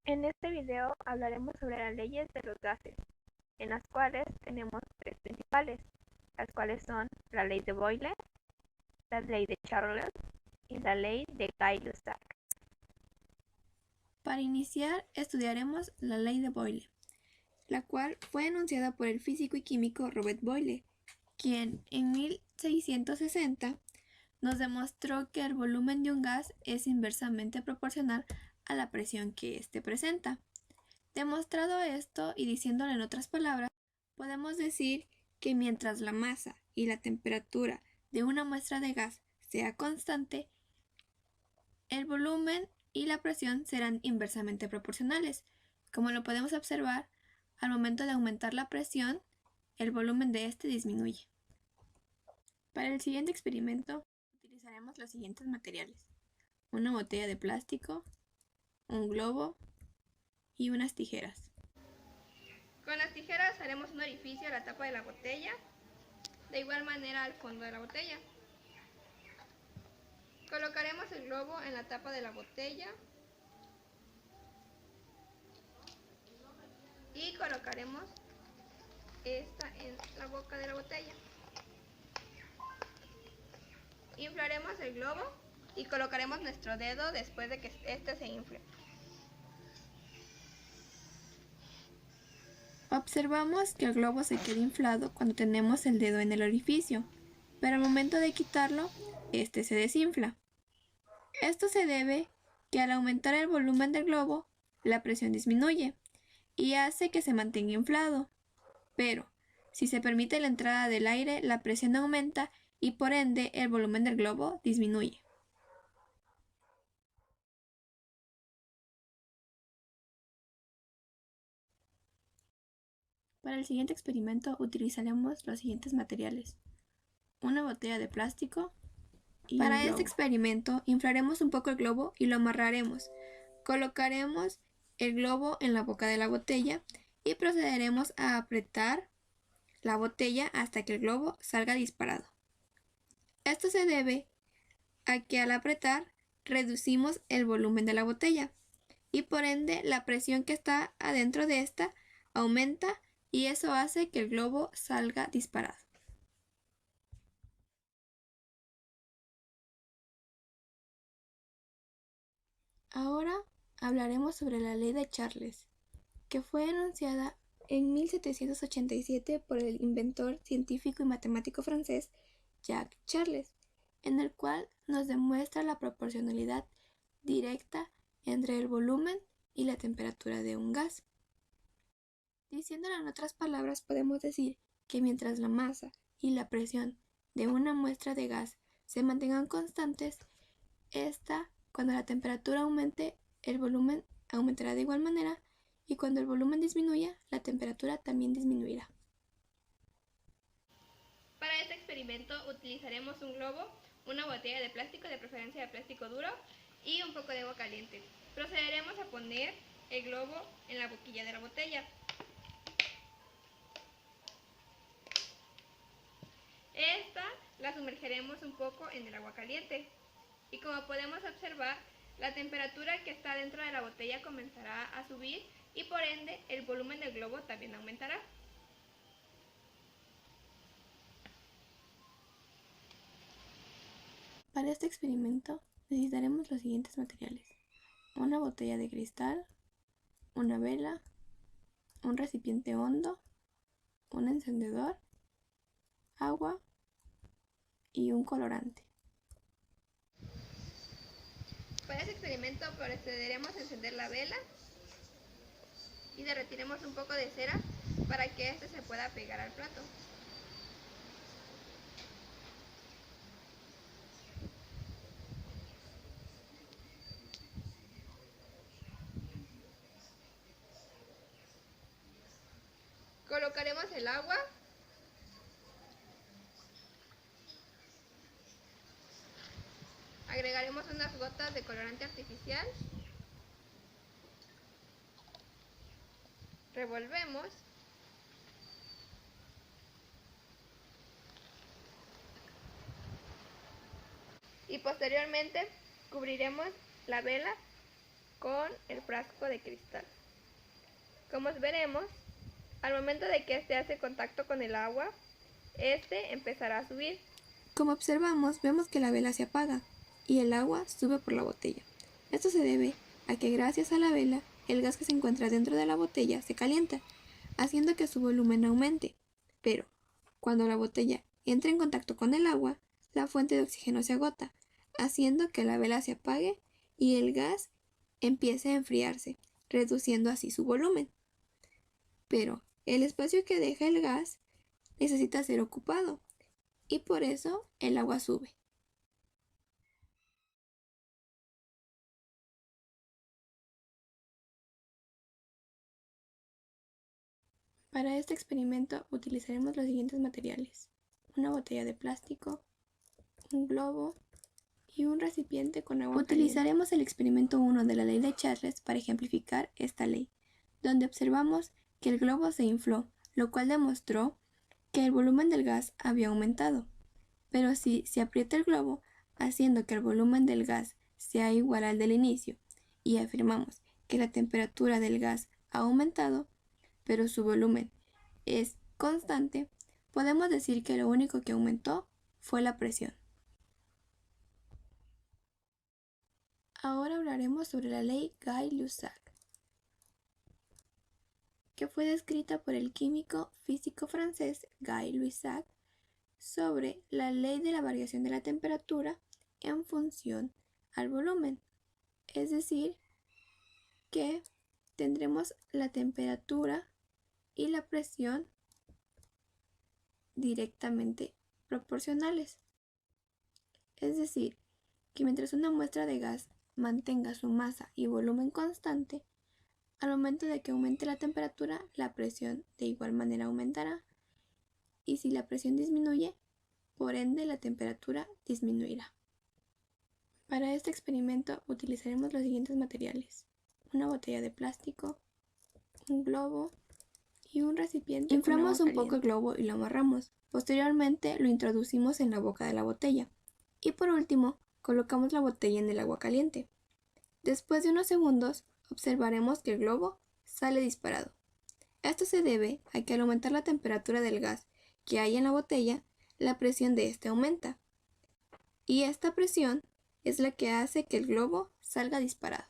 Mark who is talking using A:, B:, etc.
A: En este video hablaremos sobre las leyes de los gases, en las cuales tenemos tres principales, las cuales son la ley de Boyle, la ley de Charles y la ley de Gay-Lussac.
B: Para iniciar, estudiaremos la ley de Boyle, la cual fue enunciada por el físico y químico Robert Boyle, quien en 1660 nos demostró que el volumen de un gas es inversamente proporcional a la presión que éste presenta. Demostrado esto y diciéndolo en otras palabras, podemos decir que mientras la masa y la temperatura de una muestra de gas sea constante, el volumen y la presión serán inversamente proporcionales. Como lo podemos observar, al momento de aumentar la presión, el volumen de este disminuye. Para el siguiente experimento, utilizaremos los siguientes materiales: una botella de plástico, un globo y unas tijeras.
C: Con las tijeras haremos un orificio a la tapa de la botella, de igual manera al fondo de la botella. Colocaremos el globo en la tapa de la botella y colocaremos esta en la boca de la botella. Inflaremos el globo y colocaremos nuestro dedo después de que este se infle.
B: Observamos que el globo se queda inflado cuando tenemos el dedo en el orificio, pero al momento de quitarlo, este se desinfla. Esto se debe que al aumentar el volumen del globo, la presión disminuye y hace que se mantenga inflado. Pero, si se permite la entrada del aire, la presión aumenta y por ende el volumen del globo disminuye. Para el siguiente experimento utilizaremos los siguientes materiales: una botella de plástico y para este experimento inflaremos un poco el globo y lo amarraremos. Colocaremos el globo en la boca de la botella y procederemos a apretar la botella hasta que el globo salga disparado. Esto se debe a que al apretar reducimos el volumen de la botella y por ende la presión que está adentro de esta aumenta y eso hace que el globo salga disparado. Ahora hablaremos sobre la ley de Charles, que fue enunciada en 1787 por el inventor científico y matemático francés Jacques Charles, en el cual nos demuestra la proporcionalidad directa entre el volumen y la temperatura de un gas. Diciéndolo en otras palabras, podemos decir que mientras la masa y la presión de una muestra de gas se mantengan constantes, cuando la temperatura aumente, el volumen aumentará de igual manera, y cuando el volumen disminuya, la temperatura también disminuirá.
C: Para este experimento utilizaremos un globo, una botella de plástico, de preferencia de plástico duro, y un poco de agua caliente. Procederemos a poner el globo en la boquilla de la botella. Esta la sumergiremos un poco en el agua caliente. Y como podemos observar, la temperatura que está dentro de la botella comenzará a subir y por ende el volumen del globo también aumentará.
B: Para este experimento necesitaremos los siguientes materiales: una botella de cristal, una vela, un recipiente hondo, un encendedor, agua y un colorante.
C: Para este experimento procederemos a encender la vela y derretiremos un poco de cera para que este se pueda pegar al plato. Colocaremos el agua agregaremos unas gotas de colorante artificial, revolvemos y posteriormente cubriremos la vela con el frasco de cristal. Como veremos, al momento de que este hace contacto con el agua, este empezará a subir.
B: Como observamos, vemos que la vela se apaga y el agua sube por la botella. Esto se debe a que gracias a la vela, el gas que se encuentra dentro de la botella se calienta, haciendo que su volumen aumente. Pero, cuando la botella entra en contacto con el agua, la fuente de oxígeno se agota, haciendo que la vela se apague y el gas empiece a enfriarse, reduciendo así su volumen. Pero el espacio que deja el gas necesita ser ocupado y por eso el agua sube. Para este experimento utilizaremos los siguientes materiales: una botella de plástico, un globo y un recipiente con agua caliente. Utilizaremos el experimento 1 de la ley de Charles para ejemplificar esta ley, donde observamos que el globo se infló, lo cual demostró que el volumen del gas había aumentado. Pero si se aprieta el globo, haciendo que el volumen del gas sea igual al del inicio, y afirmamos que la temperatura del gas ha aumentado, pero su volumen es constante, podemos decir que lo único que aumentó fue la presión. Ahora hablaremos sobre la ley Gay-Lussac, que fue descrita por el químico físico francés Gay Lussac sobre la ley de la variación de la temperatura en función al volumen. Es decir, que tendremos la temperatura y la presión directamente proporcionales. Es decir, que mientras una muestra de gas mantenga su masa y volumen constante, al momento de que aumente la temperatura, la presión de igual manera aumentará, y si la presión disminuye, por ende la temperatura disminuirá. Para este experimento utilizaremos los siguientes materiales: una botella de plástico, un globo y un recipiente. Inflamos un poco el globo y lo amarramos. Posteriormente lo introducimos en la boca de la botella. Y por último, colocamos la botella en el agua caliente. Después de unos segundos, observaremos que el globo sale disparado. Esto se debe a que al aumentar la temperatura del gas que hay en la botella, la presión de este aumenta. Y esta presión es la que hace que el globo salga disparado.